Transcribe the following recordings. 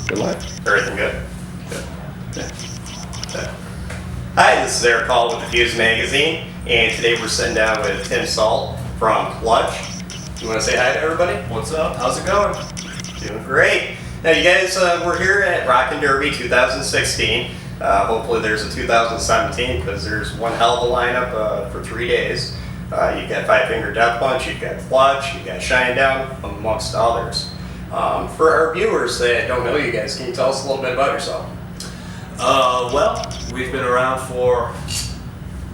Good luck. Everything good? Good. Yeah. Hi, this is Eric Hall with the Fuze magazine, and today we're sitting down with Tim Sult from Clutch. You want to say hi to everybody? What's up? How's it going? Doing great. Now, you guys were here at Rockin' Derby 2016. Hopefully there's a 2017 because there's one hell of a lineup for 3 days. You've got Five Finger Death Punch, you've got Clutch, you've got Shinedown, amongst others. For our viewers that don't know you guys, can you tell us a little bit about yourself? Well, we've been around for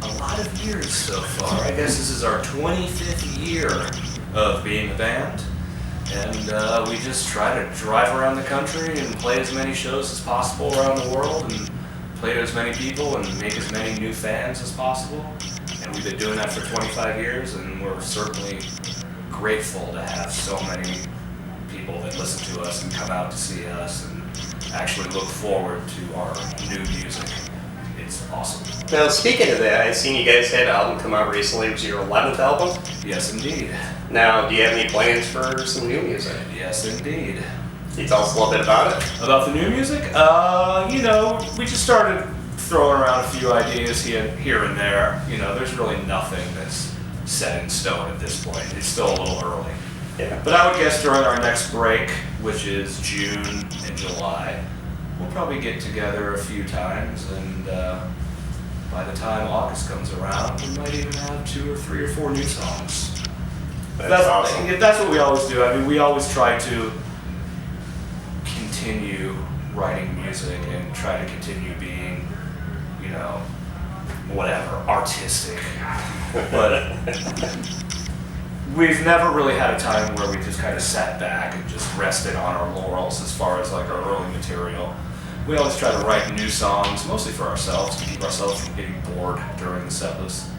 a lot of years so far. I guess this is our 25th year of being a band. And we just try to drive around the country and play as many shows as possible around the world and play to as many people and make as many new fans as possible. And we've been doing that for 25 years, and we're certainly grateful to have so many people that listen to us and come out to see us and actually look forward to our new music. It's awesome. Now, speaking of that, I've seen you guys had an album come out recently. It was your 11th album? Yes, indeed. Now, do you have any plans for some new music? Yes, indeed. Can you tell us a little bit about it? About the new music? We just started throwing around a few ideas here and there. There's really nothing that's set in stone at this point. It's still a little early. Yeah. But I would guess during our next break, which is June and July, we'll probably get together a few times, and by the time August comes around, we might even have 2 or 3 or 4 new songs. That's awesome. That's what we always do. I mean, we always try to continue writing music and try to continue being, whatever, artistic. But we've never really had a time where we just kind of sat back and just rested on our laurels as far as like our early material. We always try to write new songs, mostly for ourselves, to keep ourselves from getting bored during the set list.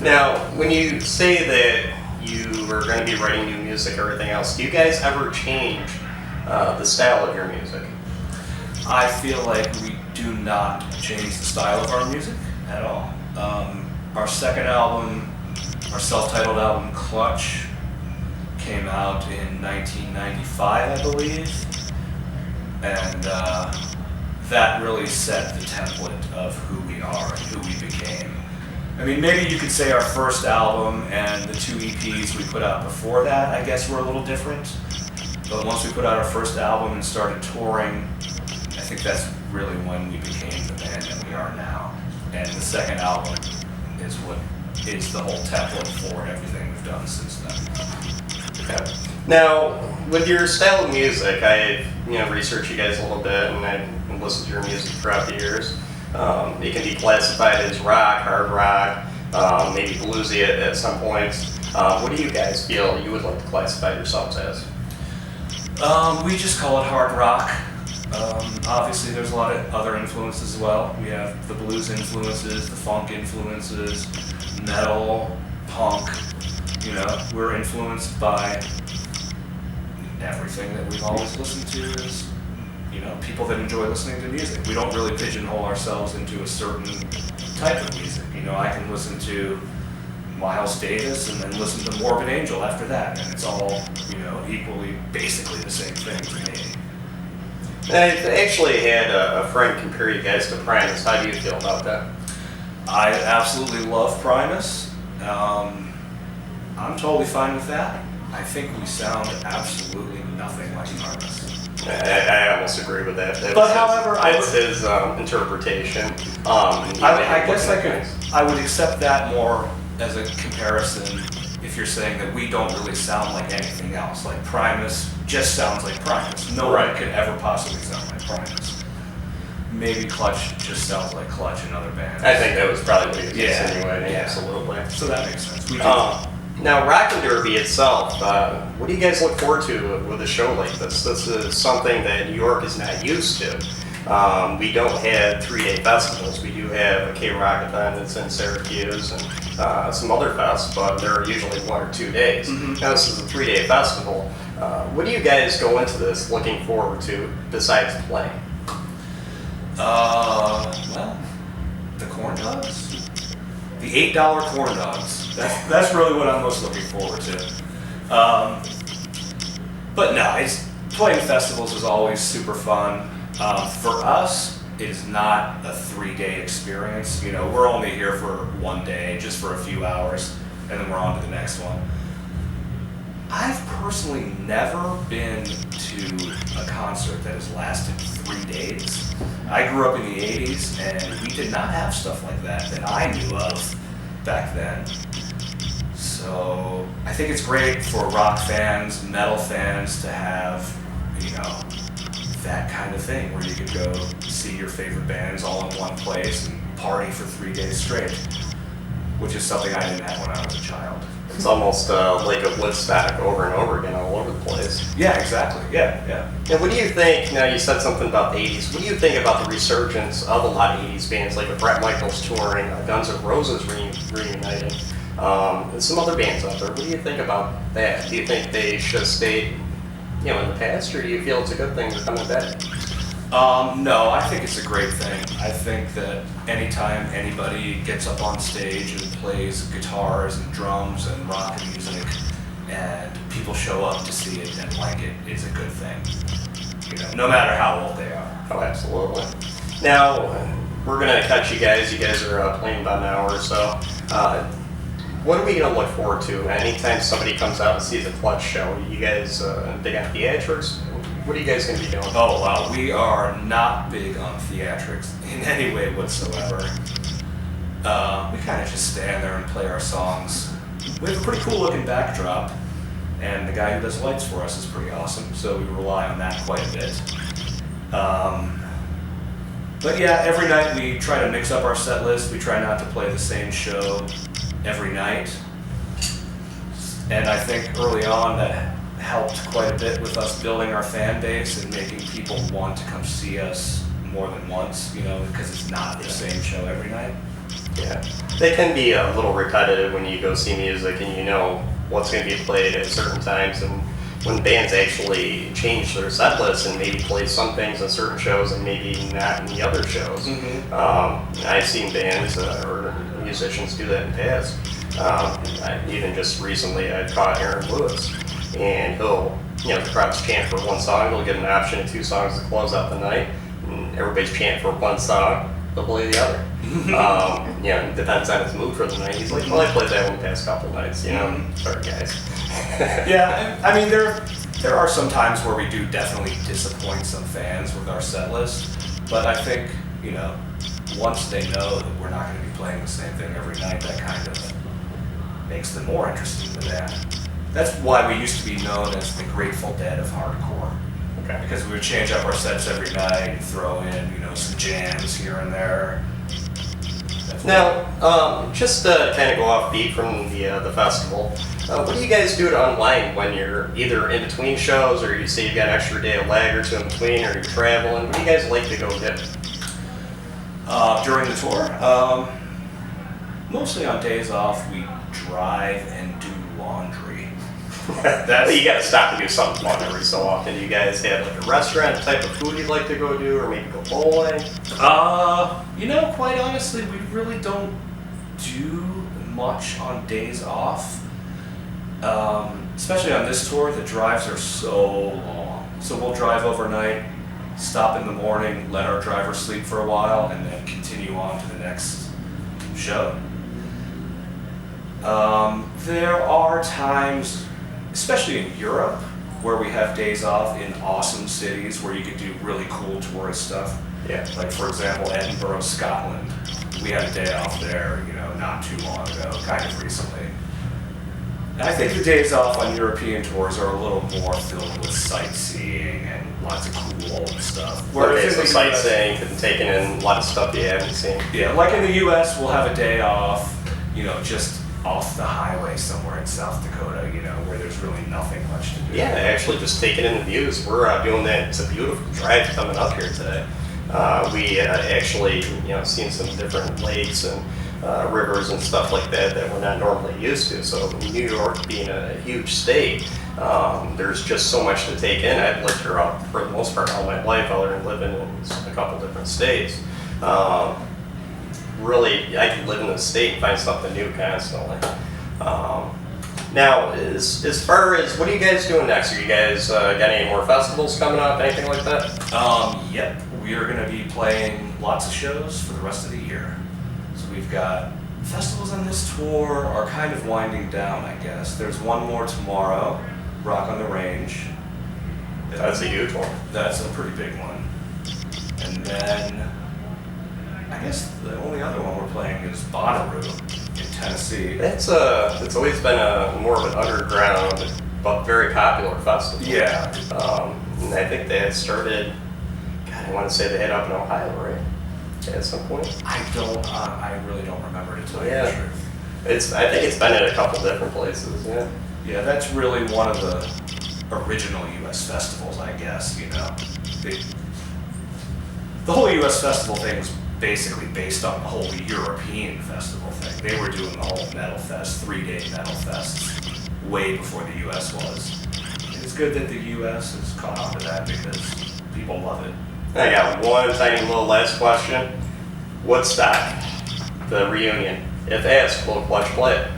Now, when you say that you are going to be writing new music or everything else, do you guys ever change the style of your music? I feel like we do not change the style of our music at all. Our second album, our self-titled album, Clutch, came out in 1995, I believe, and that really set the template of who we are and who we became. I mean, maybe you could say our first album and the 2 EPs we put out before that, I guess, were a little different. But once we put out our first album and started touring, I think that's really when we became the band that we are now. And the second album is what is the whole template for everything we've done since then. Okay. Now, with your style of music, I researched you guys a little bit, and I've listened to your music throughout the years. It can be classified as rock, hard rock, maybe bluesy at some points. What do you guys feel you would like to classify yourselves as? We just call it hard rock. Obviously, there's a lot of other influences as well. We have the blues influences, the funk influences, metal, punk. We're influenced by everything that we've always listened to as, people that enjoy listening to music. We don't really pigeonhole ourselves into a certain type of music. I can listen to Miles Davis and then listen to Morbid Angel after that, and it's all, equally, basically the same thing to me. I've actually had a friend compare you guys to Primus. How do you feel about that? I absolutely love Primus. I'm totally fine with that. I think we sound absolutely nothing like Primus. I almost agree with that. That's his interpretation. I guess I would accept that more as a comparison if you're saying that we don't really sound like anything else. Like Primus just sounds like Primus. No one could ever possibly sound like Primus. Maybe Clutch just sounds like Clutch in other bands. I think that was probably what he was insinuating. Yeah. Absolutely. So that makes sense. Now, Rockin' Derby itself, what do you guys look forward to with a show like this? This is something that New York is not used to. We don't have 3-day festivals. We do have a K-Rock event that's in Syracuse and some other fests, but they're usually 1 or 2 days. Mm-hmm. Now, this is a 3-day festival. What do you guys go into this looking forward to besides playing? Well, the corn dogs. The $8 corn dogs. That's really what I'm most looking forward to. But no, playing festivals is always super fun. For us, it is not a 3-day experience. You know, we're only here for one day, just for a few hours, and then we're on to the next one. I've personally never been to a concert that has lasted 3 days. I grew up in the 80s, and we did not have stuff like that I knew of back then. So I think it's great for rock fans, metal fans to have, you know, that kind of thing where you could go see your favorite bands all in one place and party for 3 days straight, which is something I didn't have when I was a child. It's almost like a Woodstock over and over again all over the place. Yeah, exactly. Yeah. And what do you think, now you said something about the 80s, what do you think about the resurgence of a lot of 80s bands, like with Bret Michaels touring, Guns N' Roses reuniting, and some other bands out there? What do you think about that? Do you think they should have stayed, you know, in the past, or do you feel it's a good thing they're coming back? No, I think it's a great thing. I think that anytime anybody gets up on stage and plays guitars and drums and rock music, and people show up to see it and like it, is a good thing. You know, no matter how old they are. Oh, absolutely. Now, we're going to cut you guys. You guys are playing about an hour or so. What are we going to look forward to anytime somebody comes out and sees a Clutch show? You guys big on theatrics? What are you guys going to be doing? Oh, wow. We are not big on theatrics in any way whatsoever. We kind of just stand there and play our songs. We have a pretty cool looking backdrop, and the guy who does lights for us is pretty awesome, so we rely on that quite a bit. But yeah, every night we try to mix up our set list. We try not to play the same show every night. And I think early on that helped quite a bit with us building our fan base and making people want to come see us more than once, you know, because it's not the same show every night. Yeah. They can be a little repetitive when you go see music and you know what's going to be played at certain times, and when bands actually change their set lists and maybe play some things in certain shows and maybe not in the other shows. I've seen bands or musicians do that in the past. Even just recently I caught Aaron Lewis, and he'll, you know, the crowd's chant for one song, he'll get an option of 2 songs to close out the night, and everybody's chanting for one song, he'll play the other. You know, it depends on his mood for the night. He's like, well, I played that one the past couple nights, you know, sorry guys. Yeah, I mean, there are some times where we do definitely disappoint some fans with our set list, but I think, you know, once they know that we're not going to be playing the same thing every night, that kind of makes them more interested in the band. That's why we used to be known as the Grateful Dead of hardcore. Okay. Because we would change up our sets every night and throw in, you know, some jams here and there. Now, just to kind of go off beat from the festival, what do you guys do to unwind when you're either in between shows, or you say you've got an extra day of lag or two in between, or you're traveling? What do you guys like to go get? During the tour, mostly on days off, we drive and do laundry. Well, you got to stop to do something fun every so often. Do you guys have like a restaurant type of food you'd like to go do, or maybe go bowling? You know, quite honestly, we really don't do much on days off. Especially on this tour, the drives are so long. So we'll drive overnight, stop in the morning, let our driver sleep for a while, and then continue on to the next show. There are times, especially in Europe, where we have days off in awesome cities where you could do really cool tourist stuff. Yeah. Like, for example, Edinburgh, Scotland. We had a day off there, you know, not too long ago, kind of recently. And I think the days off on European tours are a little more filled with sightseeing and lots of cool old stuff. Whereas in the the sightseeing and taking in a lot of stuff you haven't seen. Yeah, like in the U.S., we'll have a day off, you know, just off the highway somewhere in South Dakota, you know, where there's really nothing much to do. Yeah, actually just taking in the views. We're doing that. It's a beautiful drive coming up here today. We actually, you know, seen some different lakes and rivers and stuff like that that we're not normally used to. So New York being a huge state, there's just so much to take in. I've lived here for the most part all my life, other than living in a couple different states. Really, I could live in the state and find something new constantly. Now, as far as what are you guys doing next? Are you guys got any more festivals coming up? Anything like that? Yep. We are going to be playing lots of shows for the rest of the year. So we've got festivals on this tour are kind of winding down, I guess. There's one more tomorrow, Rock on the Range. That's a huge one. That's a pretty big one. And then I guess the only other one we're playing is Bonnaroo in Tennessee. It's always been a more of an underground but very popular festival. Yeah. And I think they had started. God, I want to say they had up in Ohio, right? At some point. I really don't remember to tell you the truth. I think it's been at a couple different places. Yeah. Yeah, that's really one of the original U.S. festivals, I guess. You know, the whole U.S. festival thing was basically based on the whole European festival thing. They were doing the whole metal fest, 3-day metal fest, way before the U.S. was. It's good that the U.S. has caught on to that because people love it. I got one tiny little last question. Woodstock, the reunion. If asked, will Clutch play it?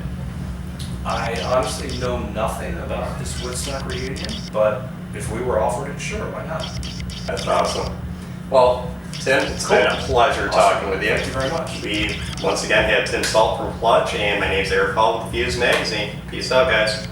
I honestly know nothing about this Woodstock reunion, but if we were offered it, sure, why not? That's awesome. Well, Tim, it's been a pleasure talking with you. Thank you very much. We once again had Tim Sult from Clutch, and my name's Eric Hall with Fuze Magazine. Peace out, guys.